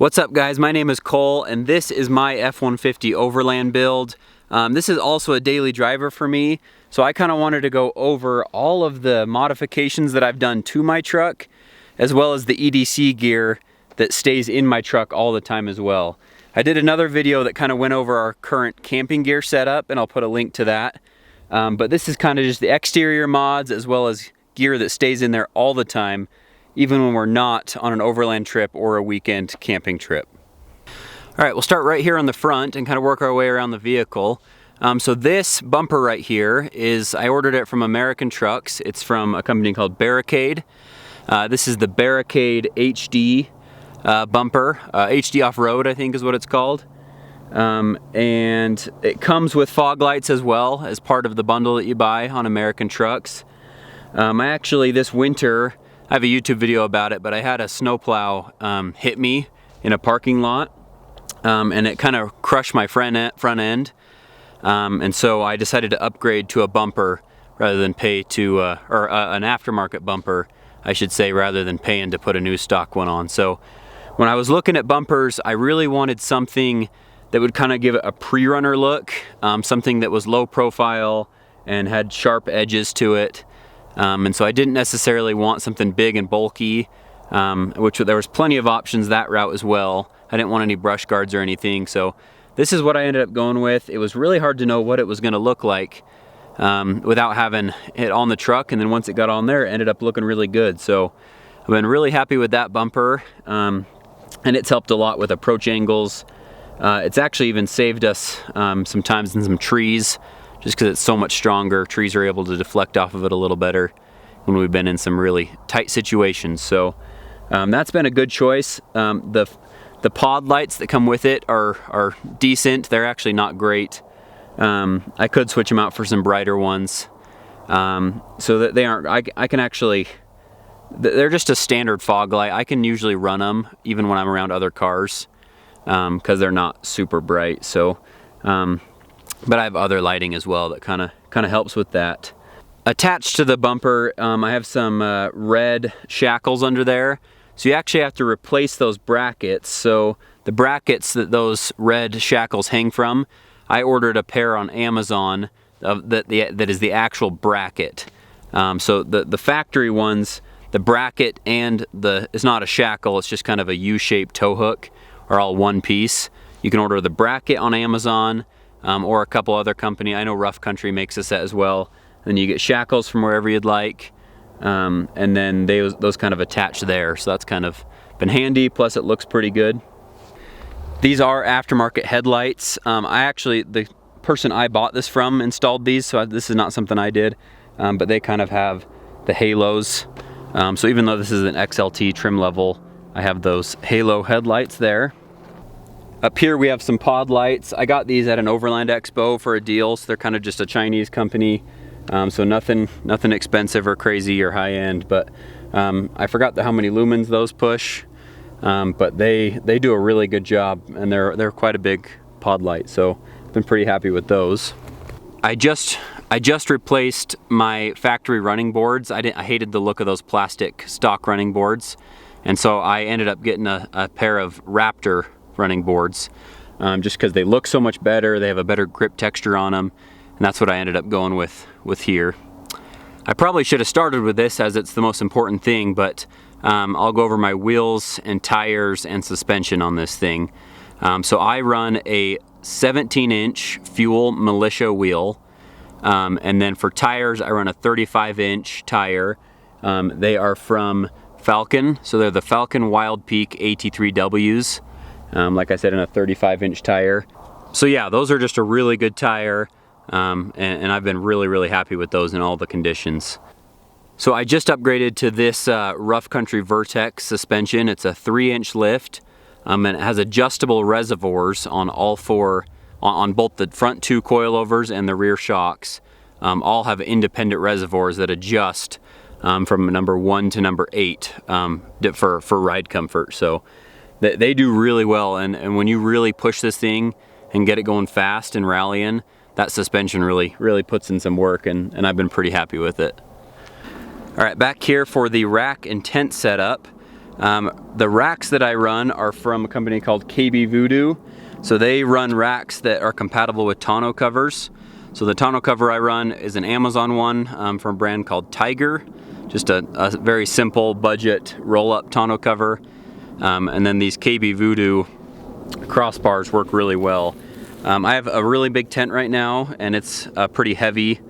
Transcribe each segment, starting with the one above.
What's up guys, my name is Cole and this is my F150 Overland build. This is also a daily driver for me, so I kind of wanted to go over all of the modifications that I've done to my truck, as well as the EDC gear that stays in my truck all the time as well. I did another video that kind of went over our current camping gear setup, and I'll put a link to that. But this is kind of just the exterior mods as well as gear that stays in there all the time, even when we're not on an overland trip or a weekend camping trip. All right, we'll start right here on the front and kind of work our way around the vehicle. So this bumper right here I ordered it from American Trucks. It's from a company called Barricade. This is the Barricade HD bumper. HD Off-Road, I think is what it's called. And it comes with fog lights as well as part of the bundle that you buy on American Trucks. This winter, I have a YouTube video about it, but I had a snowplow hit me in a parking lot, and it kind of crushed my front end. And so I decided to upgrade to a bumper rather than pay to, an aftermarket bumper, I should say, rather than paying to put a new stock one on. So when I was looking at bumpers, I really wanted something that would kind of give it a pre-runner look, something that was low profile and had sharp edges to it. And so I didn't necessarily want something big and bulky, which there was plenty of options that route as well. I didn't want any brush guards or anything, so this is what I ended up going with. It was really hard to know what it was going to look like without having it on the truck, and then once it got on there, it ended up looking really good. So I've been really happy with that bumper, and it's helped a lot with approach angles. It's actually even saved us sometimes in some trees, just because it's so much stronger. Trees are able to deflect off of it a little better when we've been in some really tight situations. So that's been a good choice. The pod lights that come with it are decent. They're actually not great. I could switch them out for some brighter ones, so that they aren't, I can actually, they're just a standard fog light. I can usually run them even when I'm around other cars, because they're not super bright. So but I have other lighting as well that kind of helps with that. Attached to the bumper, I have some red shackles under there. So you actually have to replace those brackets. So the brackets that those red shackles hang from, I ordered a pair on Amazon that is the actual bracket. So the factory ones, the bracket and it's not a shackle, it's just kind of a U-shaped tow hook, are all one piece. You can order the bracket on Amazon, or a couple other company. I know Rough Country makes a set as well. Then you get shackles from wherever you'd like, and then those kind of attach there. So that's kind of been handy, plus it looks pretty good. These are aftermarket headlights. The person I bought this from installed these, so this is not something I did, but they kind of have the halos. So even though this is an XLT trim level, I have those halo headlights there. Up here we have some pod lights. I got these at an Overland Expo for a deal, so they're kind of just a Chinese company. So nothing expensive or crazy or high end, but I forgot how many lumens those push. But they do a really good job, and they're quite a big pod light, so I've been pretty happy with those. I just replaced my factory running boards. I hated the look of those plastic stock running boards, and so I ended up getting a pair of Raptor running boards, just because they look so much better. They have a better grip texture on them, and that's what I ended up going with here. I probably should have started with this, as it's the most important thing, but I'll go over my wheels and tires and suspension on this thing. So I run a 17-inch Fuel Militia wheel, and then for tires I run a 35-inch tire. They are from Falcon, so they're the Falcon Wild Peak AT3Ws. Like I said, in a 35-inch tire. So yeah, those are just a really good tire, and I've been really happy with those in all the conditions. So I just upgraded to this Rough Country Vertex suspension. It's a 3-inch lift, and it has adjustable reservoirs on all four, on both the front two coilovers and the rear shocks. All have independent reservoirs that adjust from number 1 to number 8 for ride comfort. So they do really well, and when you really push this thing and get it going fast and rallying, that suspension really puts in some work, and I've been pretty happy with it. All right, back here for the rack and tent setup. The racks that I run are from a company called KB Voodoo. So they run racks that are compatible with tonneau covers. So the tonneau cover I run is an Amazon one from a brand called Tiger. Just a very simple budget roll-up tonneau cover. And then these KB Voodoo crossbars work really well. I have a really big tent right now, and it's a pretty heavy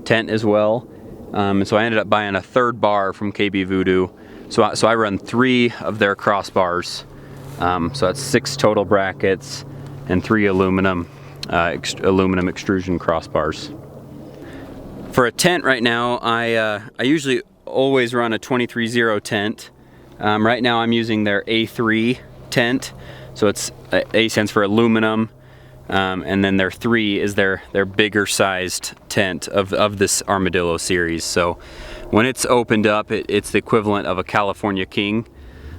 tent as well. And so I ended up buying a third bar from KB Voodoo. So I run 3 of their crossbars. So that's 6 total brackets and 3 aluminum extrusion crossbars. For a tent right now, I usually always run a 23-0 tent. Right now I'm using their A3 tent. So it's A stands for aluminum, and then their 3 is their bigger sized tent of this Armadillo series. So when it's opened up, it's the equivalent of a California King.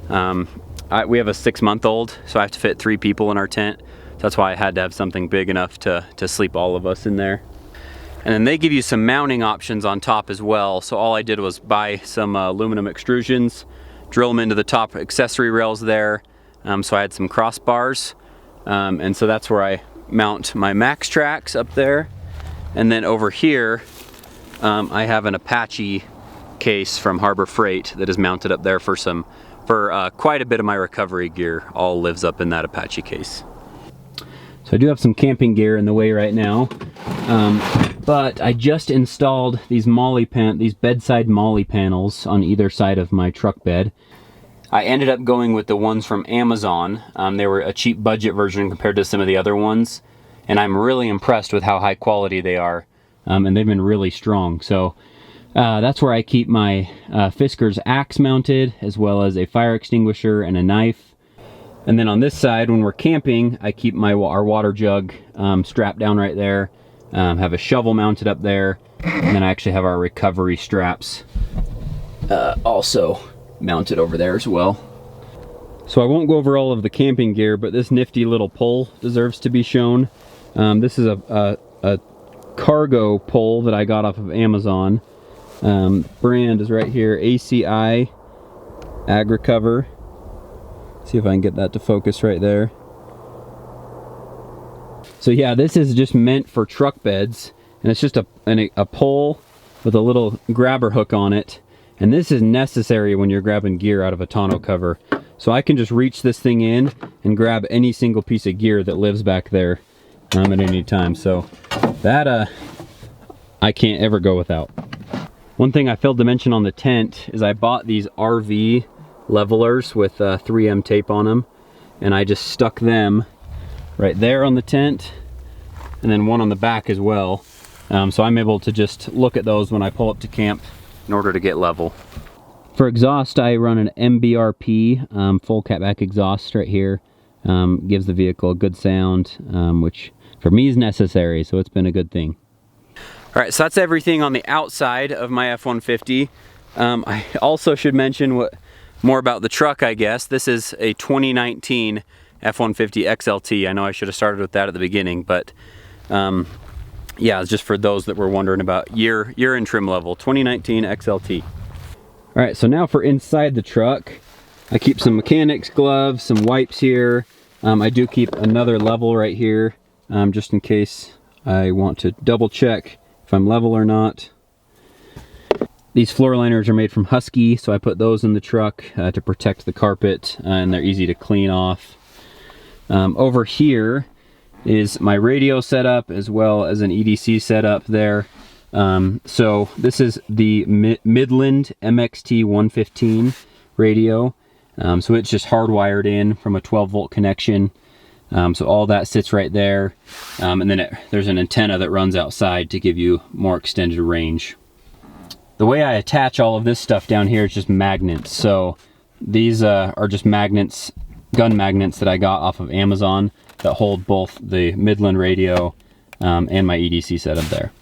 We have a 6-month-old, so I have to fit 3 people in our tent. So that's why I had to have something big enough to sleep all of us in there. And then they give you some mounting options on top as well. So all I did was buy some aluminum extrusions, drill them into the top accessory rails there. So I had some crossbars. And so that's where I mount my Max Tracks up there. And then over here, I have an Apache case from Harbor Freight that is mounted up there for quite a bit of my recovery gear. All lives up in that Apache case. So I do have some camping gear in the way right now, but I just installed these bedside molly panels on either side of my truck bed. I ended up going with the ones from Amazon. They were a cheap budget version compared to some of the other ones, and I'm really impressed with how high quality they are, and they've been really strong. So that's where I keep my Fisker's axe mounted, as well as a fire extinguisher and a knife. And then on this side, when we're camping, I keep our water jug strapped down right there. Have a shovel mounted up there, and then I actually have our recovery straps also mounted over there as well. So I won't go over all of the camping gear, but this nifty little pole deserves to be shown. This is a cargo pole that I got off of Amazon. Brand is right here, ACI AgriCover. See if I can get that to focus right there. So yeah, this is just meant for truck beds, and it's just a pole with a little grabber hook on it. And this is necessary when you're grabbing gear out of a tonneau cover. So I can just reach this thing in and grab any single piece of gear that lives back there at any time. So that I can't ever go without. One thing I failed to mention on the tent is I bought these RV levelers with 3M tape on them, and I just stuck them right there on the tent, and then one on the back as well. So I'm able to just look at those when I pull up to camp in order to get level. For exhaust, I run an MBRP full catback exhaust right here. Gives the vehicle a good sound, which for me is necessary, so it's been a good thing. All right, so that's everything on the outside of my F-150. I also should mention more about the truck, I guess. This is a 2019 F-150 XLT. I know I should have started with that at the beginning, but yeah, it's just for those that were wondering about year and trim level. 2019 XLT. All right, so now for inside the truck, I keep some mechanics gloves, some wipes here. I do keep another level right here, just in case I want to double check if I'm level or not. These floor liners are made from Husky, so I put those in the truck to protect the carpet, and they're easy to clean off. Over here is my radio setup as well as an EDC setup there. So this is the Midland MXT 115 radio. So it's just hardwired in from a 12-volt connection. So all that sits right there. And then there's an antenna that runs outside to give you more extended range. The way I attach all of this stuff down here is just magnets. So these are just magnets, gun magnets that I got off of Amazon that hold both the Midland radio and my EDC setup there.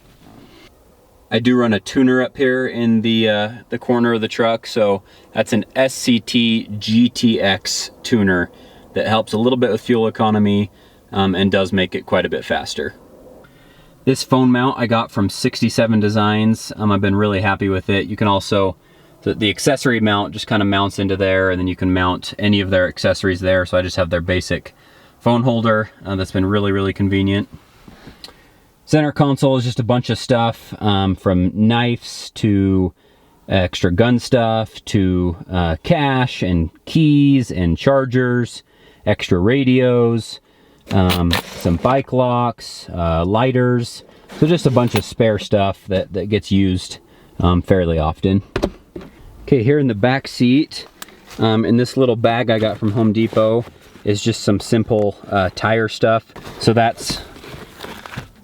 I do run a tuner up here in the corner of the truck. So that's an SCT GTX tuner that helps a little bit with fuel economy and does make it quite a bit faster. This phone mount I got from 67 Designs. I've been really happy with it. You can also the accessory mount just kind of mounts into there, and then you can mount any of their accessories there. So I just have their basic phone holder. That's been really, really convenient. Center console is just a bunch of stuff, from knives to extra gun stuff to cash and keys and chargers, extra radios, some bike locks, lighters. So just a bunch of spare stuff that gets used fairly often. Okay, here in the back seat, in this little bag I got from Home Depot, is just some simple tire stuff. So that's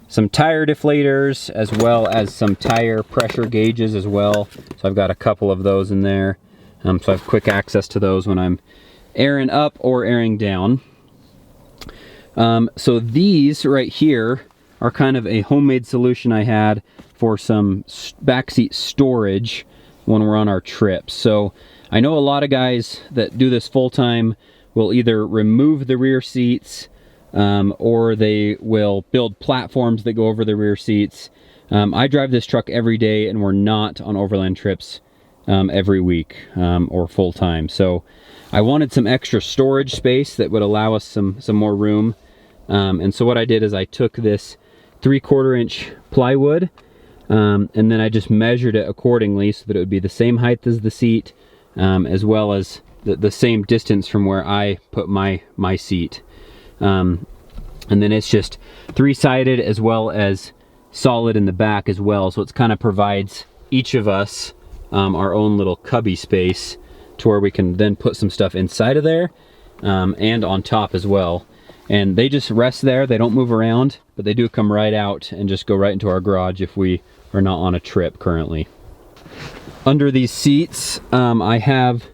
some tire deflators, as well as some tire pressure gauges as well. So I've got a couple of those in there. So I have quick access to those when I'm airing up or airing down. So these right here are kind of a homemade solution I had for some backseat storage when we're on our trips. So I know a lot of guys that do this full time will either remove the rear seats, or they will build platforms that go over the rear seats. I drive this truck every day, and we're not on overland trips every week or full time. So I wanted some extra storage space that would allow us some more room. And so what I did is I took this 3/4 inch plywood, and then I just measured it accordingly so that it would be the same height as the seat, as well as the same distance from where I put my seat. And then it's just 3-sided as well as solid in the back as well. So it kind of provides each of us our own little cubby space to where we can then put some stuff inside of there, and on top as well. And they just rest there, they don't move around, but they do come right out and just go right into our garage if we are not on a trip currently. Under these seats, I have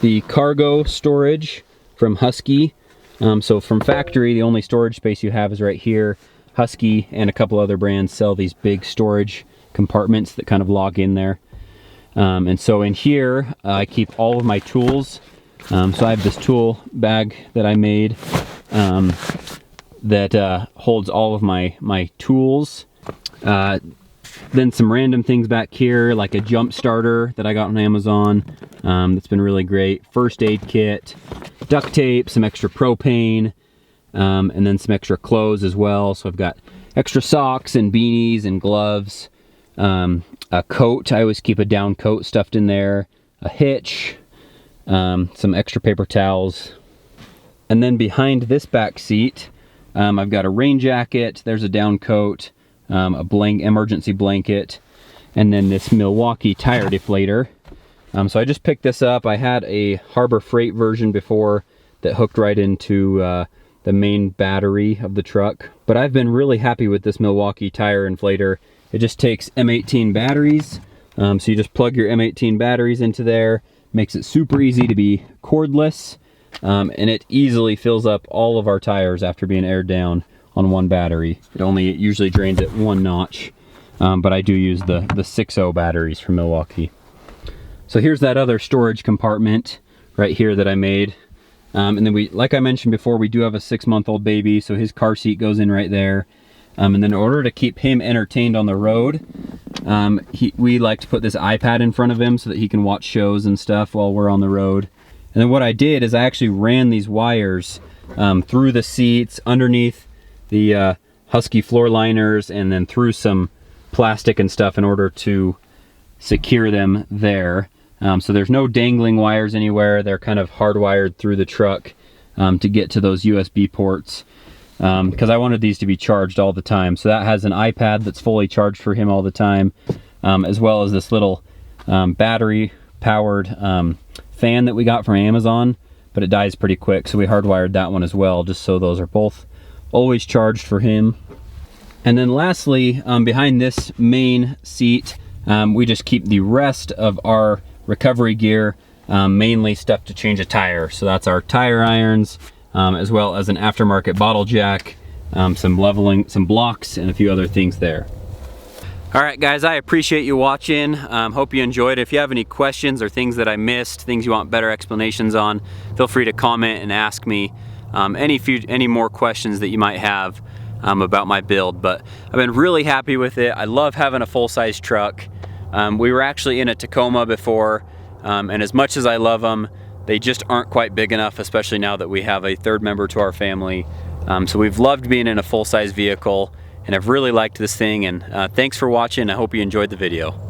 the cargo storage from Husky. So from factory, the only storage space you have is right here. Husky and a couple other brands sell these big storage compartments that kind of log in there. And so in here, I keep all of my tools. So I have this tool bag that I made that holds all of my tools. Then some random things back here, like a jump starter that I got on Amazon. That's been really great. First aid kit, duct tape, some extra propane, and then some extra clothes as well. So I've got extra socks and beanies and gloves. A coat, I always keep a down coat stuffed in there. A hitch, some extra paper towels. And then behind this back seat, I've got a rain jacket, there's a down coat, a emergency blanket, and then this Milwaukee tire deflator. So I just picked this up. I had a Harbor Freight version before that hooked right into the main battery of the truck. But I've been really happy with this Milwaukee tire inflator. It just takes M18 batteries. So you just plug your M18 batteries into there, makes it super easy to be cordless. And it easily fills up all of our tires after being aired down on one battery. It only usually drains at 1 notch, but I do use the 6.0 batteries from Milwaukee. So here's that other storage compartment right here that I made. And then like I mentioned before, we do have a 6-month-old baby, so his car seat goes in right there. And then in order to keep him entertained on the road, we like to put this iPad in front of him so that he can watch shows and stuff while we're on the road. And then what I did is I actually ran these wires through the seats, underneath the Husky floor liners, and then through some plastic and stuff in order to secure them there. So there's no dangling wires anywhere. They're kind of hardwired through the truck to get to those USB ports, because I wanted these to be charged all the time. So that has an iPad that's fully charged for him all the time, as well as this little battery powered fan that we got from Amazon, but it dies pretty quick, so we hardwired that one as well, just so those are both always charged for him. And then lastly, behind this main seat, we just keep the rest of our recovery gear, mainly stuff to change a tire. So that's our tire irons, as well as an aftermarket bottle jack, some blocks, and a few other things there. All right, guys, I appreciate you watching. Hope you enjoyed. If you have any questions or things that I missed, things you want better explanations on, feel free to comment and ask me any more questions that you might have about my build. But I've been really happy with it. I love having a full-size truck. We were actually in a Tacoma before, and as much as I love them, they just aren't quite big enough, especially now that we have a third member to our family. So we've loved being in a full-size vehicle, and I've really liked this thing, and thanks for watching. I hope you enjoyed the video.